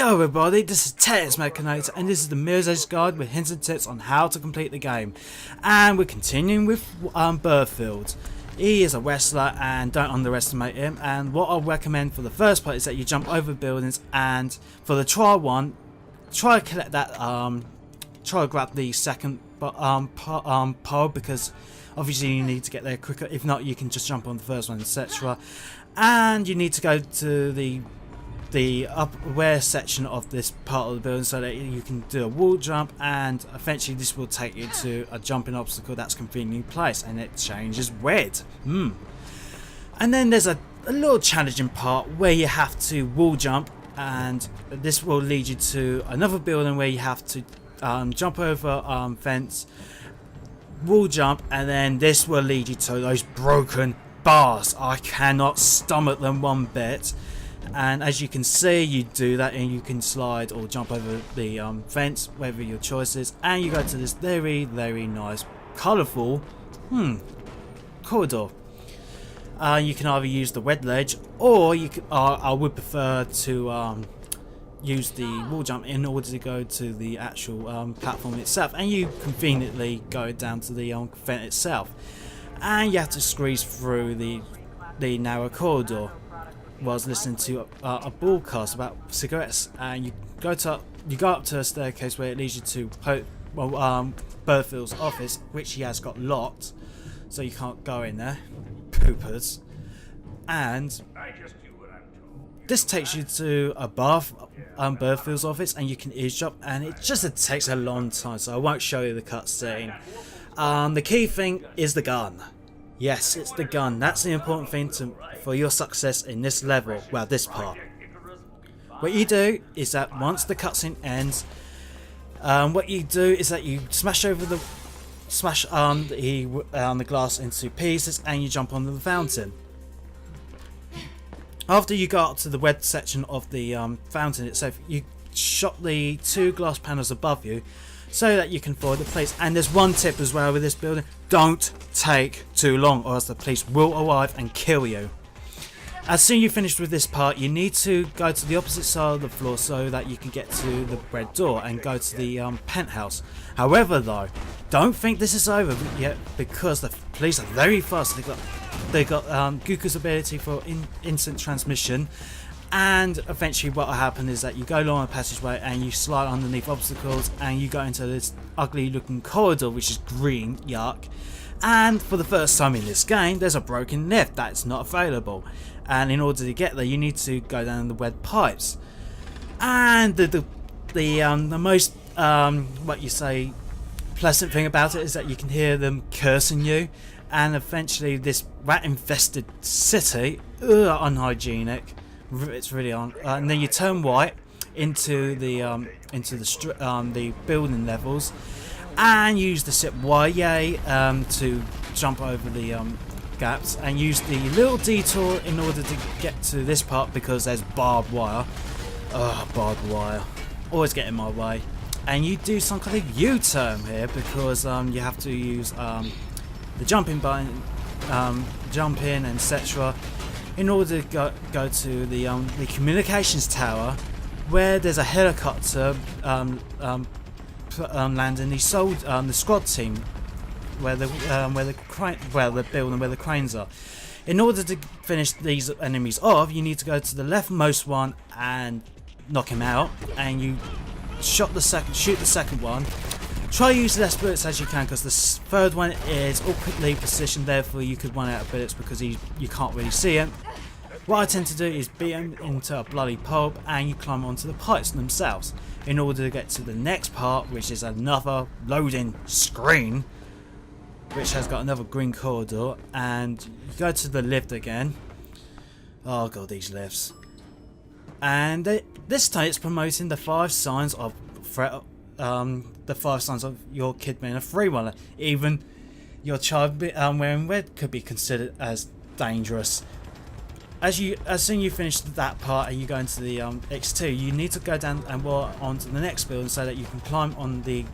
Yo everybody, this is Tennis Mechanator and this is the Mirror's Guide with hints and tips on how to complete the game. And we're continuing with Burfield. He is a wrestler and don't underestimate him, and what I'll recommend for the first part is that you jump over buildings, and for the trial one, try to collect that, try to grab the second pole, because obviously you need to get there quicker. If not, you can just jump on the first one, etc. And you need to go to the upper section of this part of the building so that you can do a wall jump, and eventually this will take you to a jumping obstacle that's conveniently placed, and it changes red. And then there's a little challenging part where you have to wall jump, and this will lead you to another building where you have to jump over fence, wall jump, and then this will lead you to those broken bars. I cannot stomach them one bit. And as you can see, you do that and you can slide or jump over the fence, whatever your choice is, and you go to this very nice colourful corridor. You can either use the wet ledge, or you can, I would prefer to use the wall jump in order to go to the actual platform itself, and you conveniently go down to the vent itself, and you have to squeeze through the narrow corridor. Was listening to a broadcast about cigarettes, and you go up to a staircase where it leads you to Burfield's office, which he has got locked, so you can't go in there. Poopers. And this takes you to above Burfield's office, and you can eavesdrop, and it takes a long time, so I won't show you the cutscene. The key thing is the gun. Yes, it's the gun. That's the important thing for your success in this level. Well, this part. What you do is that once the cutscene ends, what you do is that you smash the glass into pieces, and you jump onto the fountain. After you go up to the red section of the fountain itself, you shot the 2 glass panels above you, so that you can avoid the police. And there's one tip as well with this building: don't take too long, or else the police will arrive and kill you. As soon as you finish with this part, you need to go to the opposite side of the floor so that you can get to the red door and go to the penthouse. However though, don't think this is over yet, because the police are very fast. They got Goku's ability for instant transmission. And eventually what will happen is that you go along a passageway and you slide underneath obstacles, and you go into this ugly looking corridor which is green, yuck. And for the first time in this game, there's a broken lift that's not available, and in order to get there you need to go down the red pipes. And the most pleasant thing about it is that you can hear them cursing you, and eventually this rat infested city, unhygienic. It's really on, and then you turn right into the building levels, and use the SIP YA to jump over the gaps, and use the little detour in order to get to this part, because there's barbed wire. Barbed wire always get in my way, and you do some kind of U-turn here, because you have to use the jumping button, jump in, etc. in order to go to the communications tower, where there's a helicopter landing the squad team, where the building where the cranes are. In order to finish these enemies off, you need to go to the leftmost one and knock him out, and you shoot the second one. Try to use less bullets as you can, because the third one is awkwardly positioned, therefore you could run out of bullets because you can't really see him. What I tend to do is beat him into a bloody pulp, and you climb onto the pipes themselves in order to get to the next part, which is another loading screen, which has got another green corridor, and you go to the lift again. Oh god, these lifts. And this time it's promoting the 5 signs of threat. The 5 signs of your kid being a free runner. Even your child wearing red could be considered as dangerous. As soon as you finish that part and you go into the X2, you need to go down and walk onto the next building so that you can climb on the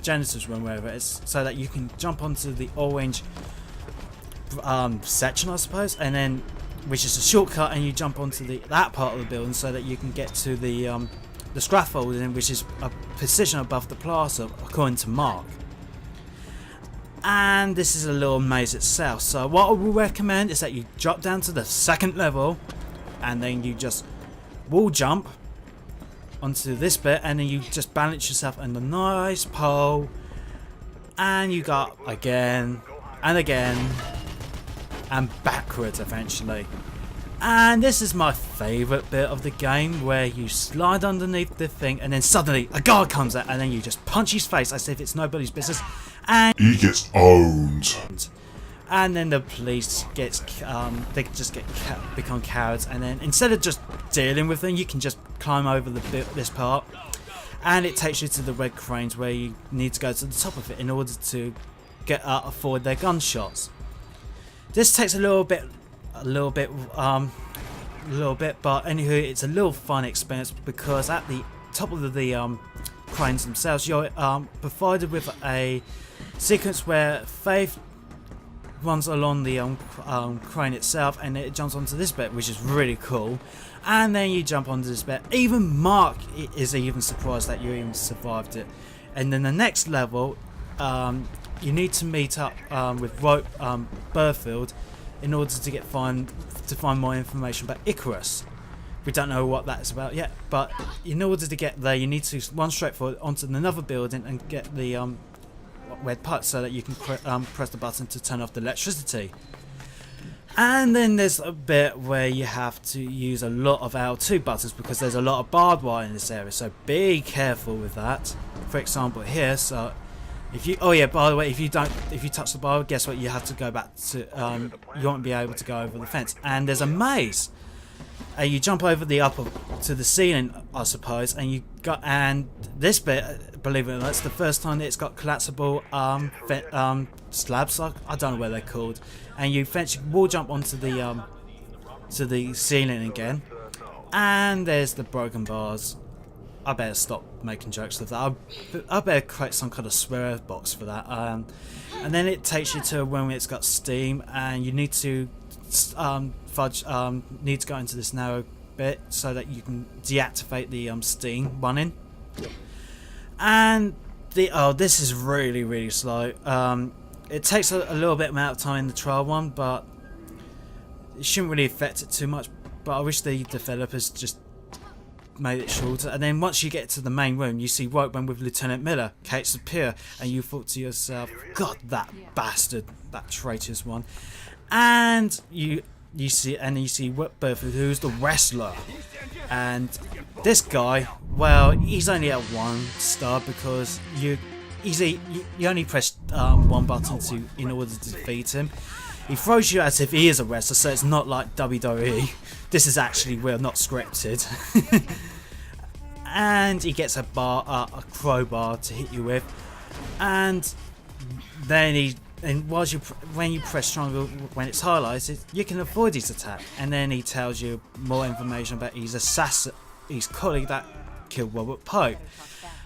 janitor's room, wherever it is, so that you can jump onto the orange section, I suppose, and then which is a shortcut, and you jump onto that part of the building so that you can get to the the scaffolding, which is a position above the plaza according to Mark. And this is a little maze itself, so what I will recommend is that you drop down to the second level and then you just wall jump onto this bit, and then you just balance yourself on the nice pole, and you go again and again and backwards eventually. And this is my favourite bit of the game, where you slide underneath the thing and then suddenly a guard comes out and then you just punch his face as if it's nobody's business, and he gets owned. And then the police they just become cowards, and then instead of just dealing with them, you can just climb over this part, and it takes you to the red cranes where you need to go to the top of it in order to avoid their gunshots. This takes a little bit, but anywho, it's a little fun experience, because at the top of the cranes themselves, you're provided with a sequence where Faith runs along the crane itself, and it jumps onto this bit, which is really cool. And then you jump onto this bit. Even Mark is even surprised that you even survived it. And then the next level, you need to meet up with Burfield in order to find more information about Icarus. We don't know what that's about yet, but in order to get there, you need to run straight forward onto another building and get the red pipe so that you can press the button to turn off the electricity. And then there's a bit where you have to use a lot of L2 buttons, because there's a lot of barbed wire in this area, so be careful with that. For example here, so if you, oh yeah, by the way, if you touch the bar, guess what, you have to go back to, you won't be able to go over the fence. And there's a maze. You jump over to the ceiling, I suppose, and this bit, believe it or not, it's the first time that it's got collapsible slabs. I don't know what they're called, and you eventually wall jump onto the to the ceiling again. And there's the broken bars. I better stop making jokes of that. I better create some kind of swear box for that. And then it takes you to when it's got steam, and you need to need to go into this narrow bit so that you can deactivate the steam running. And this is really slow. It takes a little bit amount of time in the trial one, but it shouldn't really affect it too much. But I wish the developers just made it shorter. And then once you get to the main room, you see Ropeman with Lieutenant Miller, Kate Sapir, and you thought to yourself, God, that bastard, that traitorous one. And you see Burfield, who's the wrestler, and this guy, well, he's only at 1 star because you only press one button in order to defeat him. He throws you as if he is a wrestler, so it's not like WWE. This is actually real, not scripted. And he gets a crowbar to hit you with, and then when you press stronger when it's highlighted, you can avoid his attack. And then he tells you more information about his colleague that killed Robert Pope.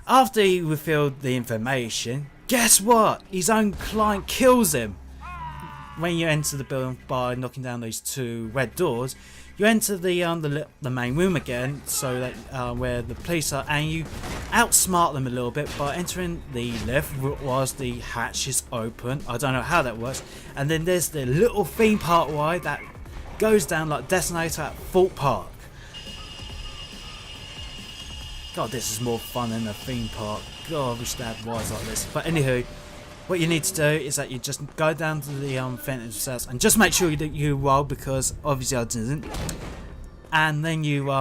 After he revealed the information, guess what? His own client kills him. When you enter the building by knocking down those 2 red doors, you enter the main room again, so that where the police are, and you outsmart them a little bit by entering the lift whilst the hatch is open. I don't know how that works. And then there's the little theme park ride that goes down like Detonator at Fort Park. God, this is more fun than a theme park. God, I wish they had rides like this. But anywho, what you need to do is that you just go down to the fence themselves and just make sure that you roll, because obviously I didn't. And then you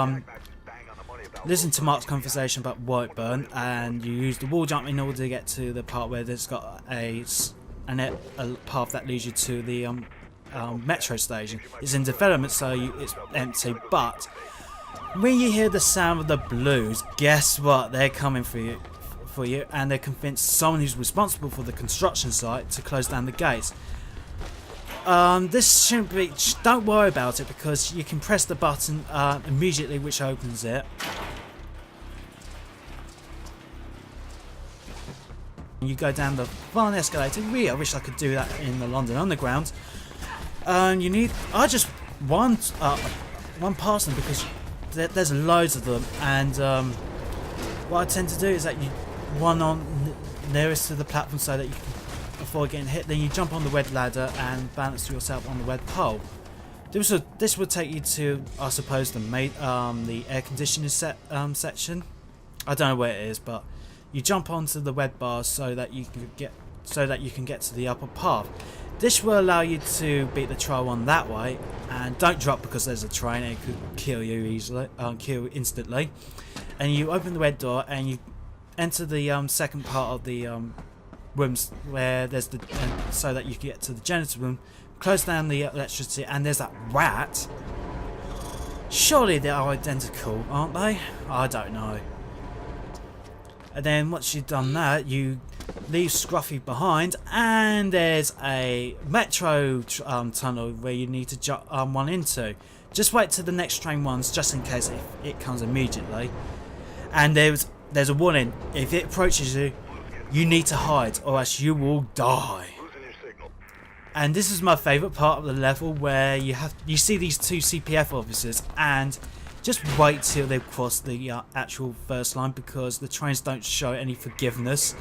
listen to Mark's conversation about Whiteburn, and you use the wall jump in order to get to the part where there's got a path that leads you to the metro station. It's in development, so it's empty, but when you hear the sound of the blues, guess what? They're coming for you. And they convinced someone who's responsible for the construction site to close down the gates. This shouldn't be. Don't worry about it, because you can press the button immediately, which opens it. You go down the fun escalator. Really, I wish I could do that in the London Underground. You need. I just want one past them, because there's loads of them, and what I tend to do is that you run on nearest to the platform so that you can avoid getting hit. Then you jump on the red ladder and balance yourself on the red pole. This would take you to, I suppose, the air conditioning section. I don't know where it is, but you jump onto the red bars so that you can get to the upper path. This will allow you to beat the trial on that way, and don't drop because there's a train and it could kill you easily, kill instantly. And you open the red door and you enter the second part of the rooms where there's so that you can get to the janitor room. Close down the electricity, and there's that rat. Surely they are identical, aren't they? I don't know. And then once you've done that, you leave Scruffy behind, and there's a metro tunnel where you need to jump one into. Just wait till the next train runs, just in case it comes immediately. And there's a warning: if it approaches you, you need to hide, or else you will die. And this is my favourite part of the level, where you see these two CPF officers, and just wait till they've crossed the actual first line, because the trains don't show any forgiveness.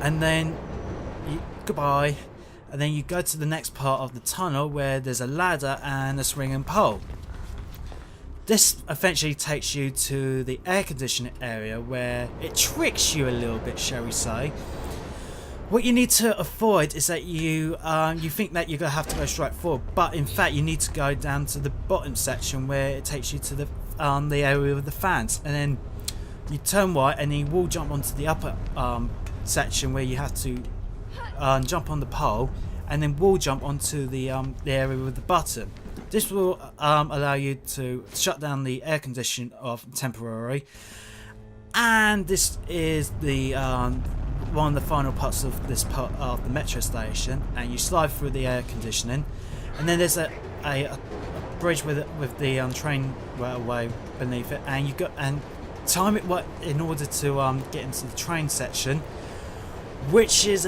And then goodbye. And then you go to the next part of the tunnel where there's a ladder and a swinging pole. This eventually takes you to the air conditioning area, where it tricks you a little bit, shall we say. What you need to avoid is that you think that you're going to have to go straight forward, but in fact you need to go down to the bottom section where it takes you to the area with the fans, and then you turn right and you will jump onto the upper section where you have to jump on the pole, and then will jump onto the area with the button. This will allow you to shut down the air conditioning off temporarily, and this is the one of the final parts of this part of the metro station. And you slide through the air conditioning, and then there's a bridge with the train railway beneath it, and you time it in order to get into the train section, which is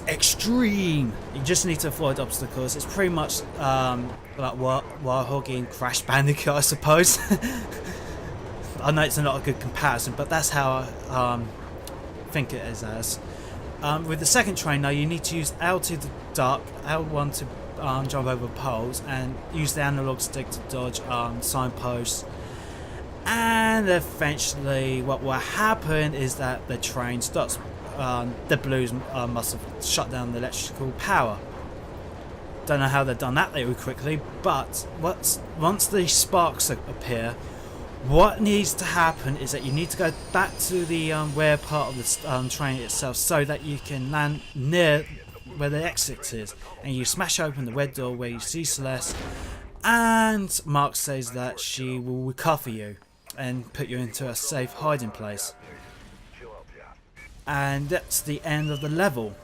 extreme. You just need to avoid obstacles. It's pretty much like Wild Hoggy and Crash Bandicoot, I suppose. I know it's not a good comparison, but that's how I think it is as. With the second train though, you need to use L to duck, L1 to jump over poles, and use the analog stick to dodge signposts. And eventually what will happen is that the train stops. The Blues must have shut down the electrical power. Don't know how they've done that very quickly, but once the sparks appear, what needs to happen is that you need to go back to the rear part of the train itself, so that you can land near where the exit is, and you smash open the red door where you see Celeste, and Mark says that she will recover you and put you into a safe hiding place. And that's the end of the level.